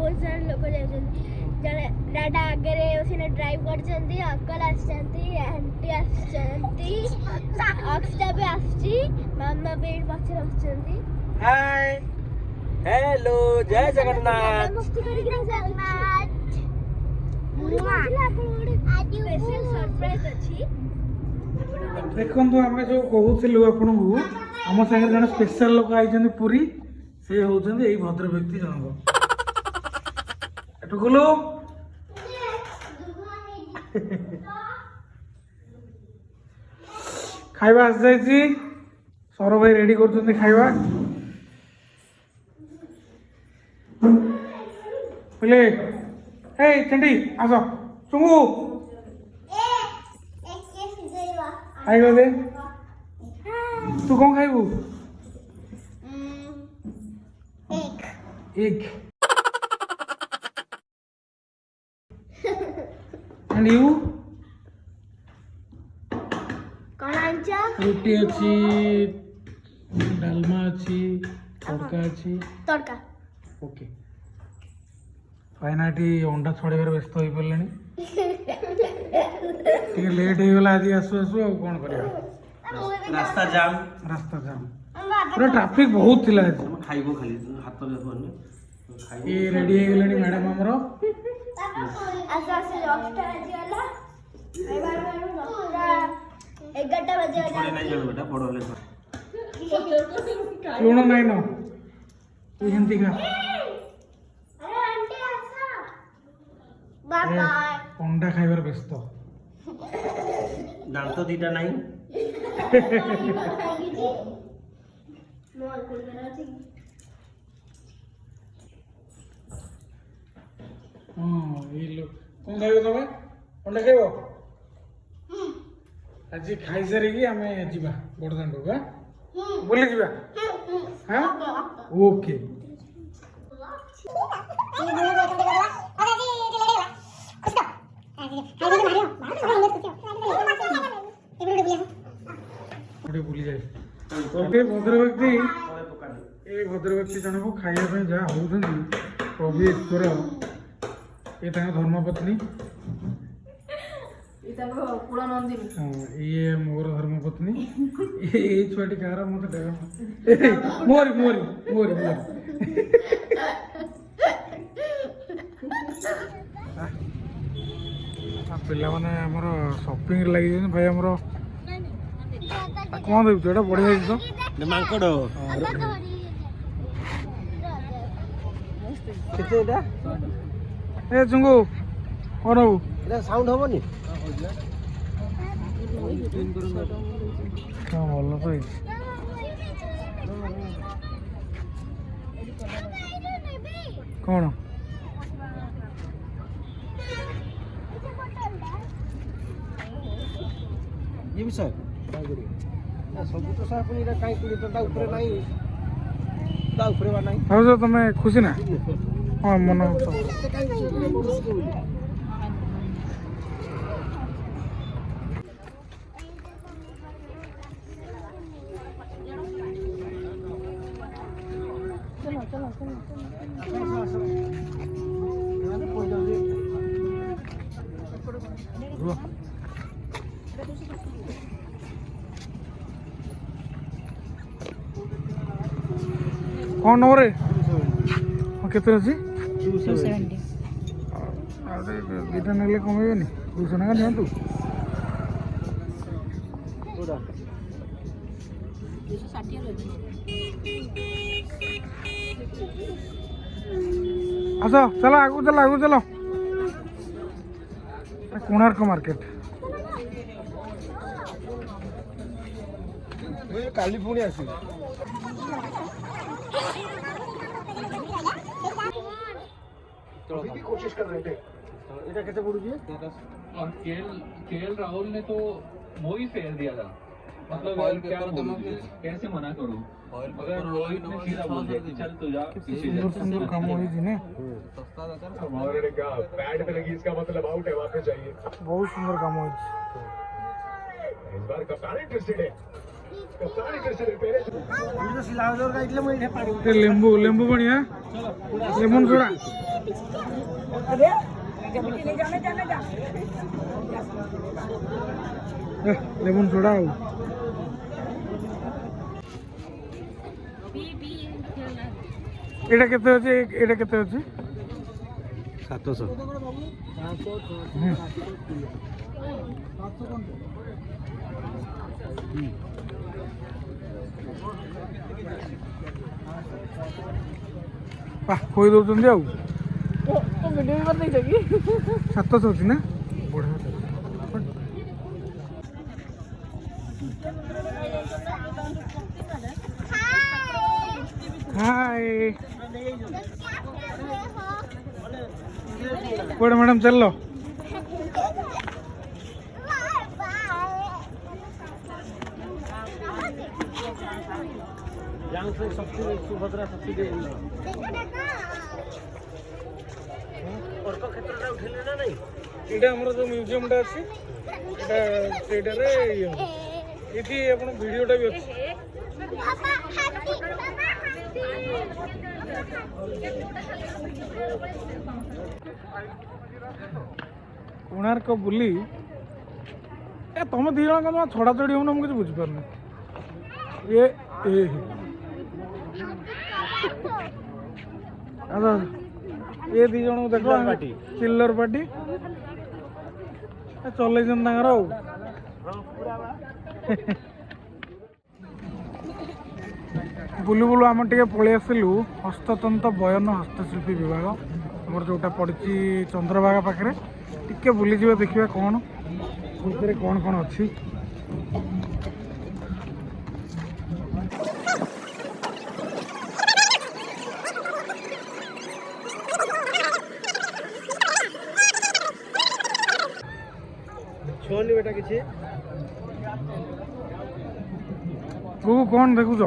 बहुत सारे लोग जाउछन्ती जने डाडा आगे रे ओसिने ड्राइव करछन्ती अंकल आछन्ती आंटी आछन्ती अक्षता भी आछी मामा भी पछे आछन्ती हाय हेलो जय जगन्नाथ मस्ती करी जगन्नाथ स्पेशल सरप्राइज अछि देखो आम जो कहूलु आपन को आम सागर जन स्पेशल लोक आई पुरी से होउछन्ती एई भद्र व्यक्ति जनक एटु गुलु खाइबा आस जाइछि सौरभ भाई रेडी करछन्ती खाइबा बोले ए चंडी आसो चुंगू खाइबा दे तू कौन खाइबू एक एंड यू कौन आंचा रोटी अच्छी डालमा अच्छी तड़का अच्छी तड़का ओके फाइनाटी अंडा छड़ेबार व्यस्त हो पड़े लेट हो गला आज आसु आसु आ कौन करिया रास्ता जाम पूरा ट्रैफिक बहुत थिला आज खाइबो खाली हाथ देखोनी ये रेडी हो गलानी मैडम हमरो आसा आसा लॉस्ट आजी वाला एबार मारू लॉस्ट 11 बजे थोड़े नहीं जाबे बेटा बड़ होले लुण नहीं न तू हिंदी खा अरे आंटी आसा बाय अंडा खाइबार व्यस्त दांत तो दीटा नहीं मोर कोल करा छी हां ये लो कौन खाइबो तबे अंडा खाइबो आज खाई सारी की आमे जीवा बड़दांड का बोले जीवा हां ओके भूली जाए भद्र व्यक्ति ये भद्र व्यक्ति जन को खाइबा जहाँ होउछन्ती प्रभु ईश्वर ये धर्मपत्नी ये मोर धर्मपत्नी ये छुआटी कह मत मोरी मोरी मोरी मोरी पिला माने हमर शॉपिंग लगी भाई हमर कौन देबू एटा बढ़िया तो मांकड़ केते एटा ए चुंगू कौन हो एटा साउंड होबनी हां बोल तो कौन ये विषय सब तो सार पुनी कहीं पुनी तो ऊपर नहीं ऊपर बा नहीं हो जो तुम खुशी ना हाँ मन कौन हो रे केते अच्छी 270 दुटा नेले कमेबेनि 200 टका नियंतु आसो चलो आगु चलो कोणार्क मार्केट काली पुणी आसी अभी भी कोशिश कर रहे थे इधर कैसे बोलू जी और केएल राहुल ने तो वो ही फेयर दिया था मतलब क्या कैसे मना करूं अगर रोहित ने सीधा बोल दिया कि चल तू जा सुंदर काम हुई थी ने हमारे ने कहा पैड पे लगी इसका मतलब आउट है वापस जाइए बहुत सुंदर काम हुई इस बार कप्तान इंटरेस्टेड है कप्तान इंटरेस्टेड है पहले लेंबू लेंबू बढ़िया लेमन सोडा লেমন সোডা ଆଉ এটা কেতে আছে? এটা কেতে আছে? 700। କହି ଦେଉଛନ୍ତି ଆଉ 700 ଅଛି ନା? ବଢ଼ିଆ हाय कुआड़े मैडम चल लो सुभद्रा सब्सिडी उठेले ना नहीं এটা আমরা যে মিউজিয়ামটা আছে এটা সেইটারে এটি আপনার ভিডিওটা বি আছে कोणार्क बुली ए तुम दी जन तुम छड़ा छड़ी हो मुझे बुझीपार ये ये दी जन देखो चिल्लर पार्टी चल बुलू बुलू आम टे पलि आसलु हस्ततंत बयन हस्तशिल्पी विभाग आमर जोटा पड़ी चंद्रभागा पाखे टिके बुली जा देखा कौन भितर कौन कौन अच्छी छोनी बेटा किसी तू कौन देखुच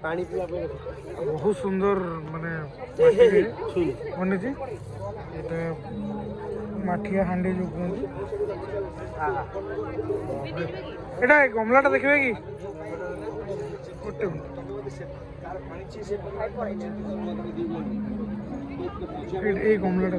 पानी पीवा बहुत सुंदर माने बनी माठिया हांडी जो कहते एटा गमलाटा देखिए कि गोटे गमलाटा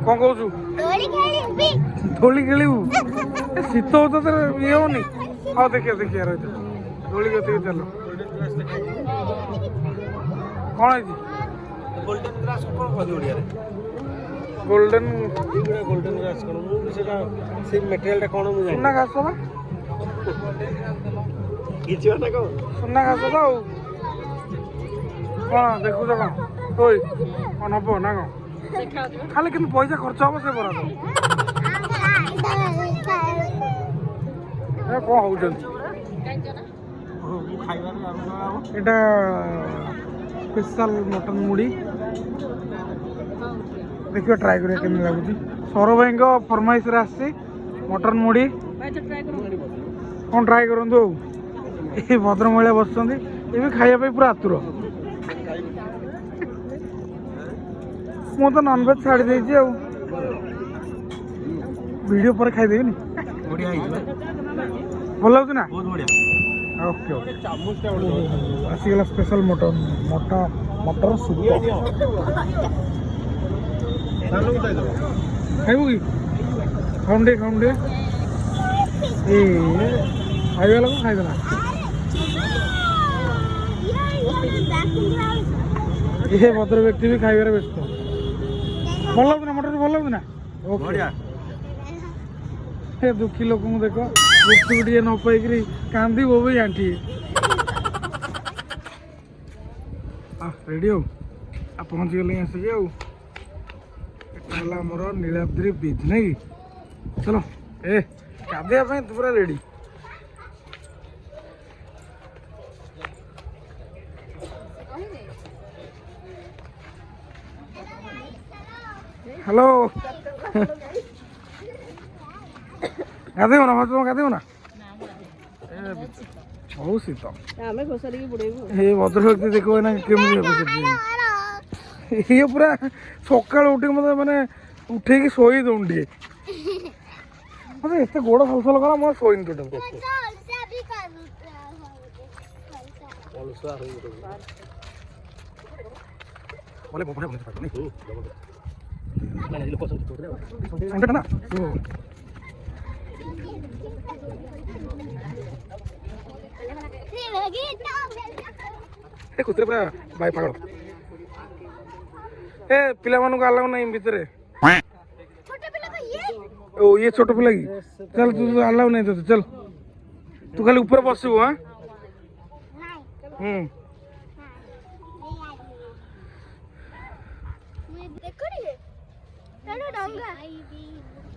कौन कहू दोली खेलू शीत हो तो ये होनी हाँ देखिए देखिए रही दोली के चलो कौन है गोल्डन ग्रास को कौन कहते ओडिया रे गोल्डन गोल्डन ग्रास कौन मु सेटा से मटेरियल टा कौन मु जानि सुन्ना घास बा किछो ना को सुन्ना घास बा कौन देखु तो कौन ओई कौन हबो ना कौन खाली किंतु पैसा खर्च हम से बराबर कौन हो এটা স্পেশাল মটন মুড়ি देखिए ट्राई करिए केमी लगुच सौरभ भाई फरमाइश आसी मटन मुढ़ी कौन ट्राई करूँ ये भद्र महिला बस ये खायापी पूरा आतुर मु तो नॉनवेज छाड़ी देती वीडियो पर खाईदेवी भल लगुच ना बहुत बढ़िया ओके ओके आसीगला स्पेशल मटन मटर सूप खाइबू कि खाऊंडे खाऊंडे ए खाइबा लोग खाइदेला ये भद्र व्यक्ति भी खाइबार व्यस्त भल लगुना मटर भल लगुना बढ़िया हे दुखी लोक देख गुप्तुक टे न पाई कांदी वो भी आंटी रेडी हो आ पहुँच गले आसिक आमर नीलाद्री बीच नहीं चलो ए गाधे पूरा रेडी हेलो गाधे ना तुम गाधे ना बहुत शीत ये भद्रक देखो ना केमी ये पूरा सका उठ मतलब मैंने उठे शोई दौन टे मतलब एत गोड़ सलसल कला मैं शोन टोटल ना कुतरे पूरा बाई पागल ए पिला मानू अलाउ नहीं भितर ओ ये छोट पिला की चल तू अलाउ नहीं तो चल तू खाली ऊपर बसबू हाँ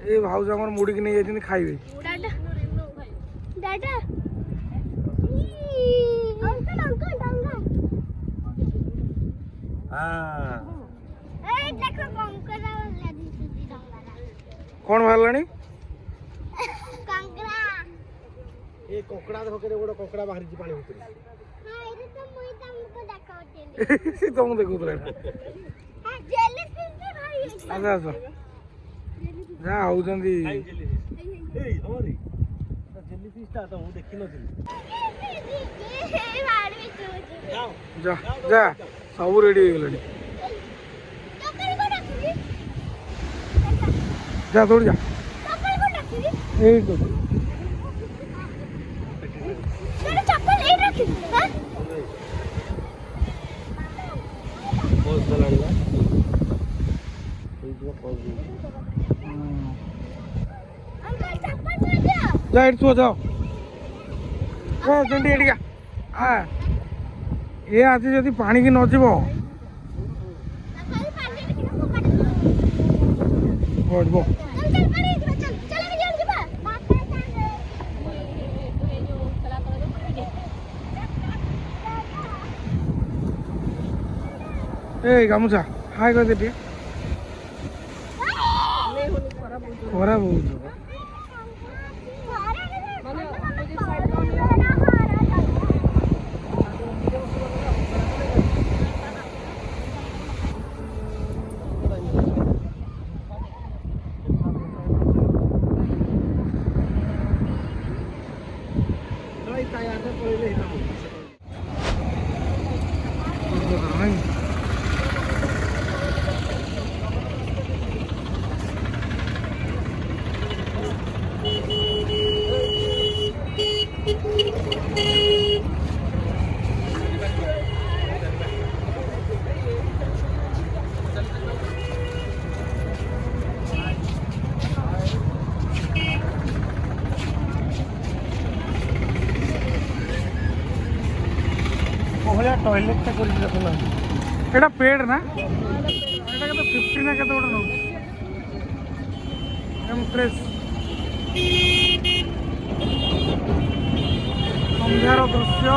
ए भाउज हमर मुड़ी की नहीं जाती खाइबे दादा कौन बाहर ये कोकड़ा देखो केरे गोटे कोकड़ा बाहर पानी भितर सी तुम देखो अच्छा अच्छा जा आउचंदी जा जा सब रेडी हो गले जा थोड़ी जा जा इट तो जाओ हाँ ये आज जदि पानी की नजीब बढ़ो ए गामुछा हाय कर दे खरा बहुत टॉयलेट एटा पेड ना एटा के 50 ना केते गोटे नौ एम्प्रेस संध्यार दृश्य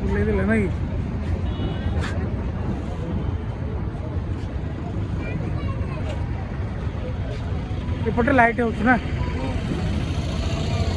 बुले दिले ना एपटे लाइट हो ना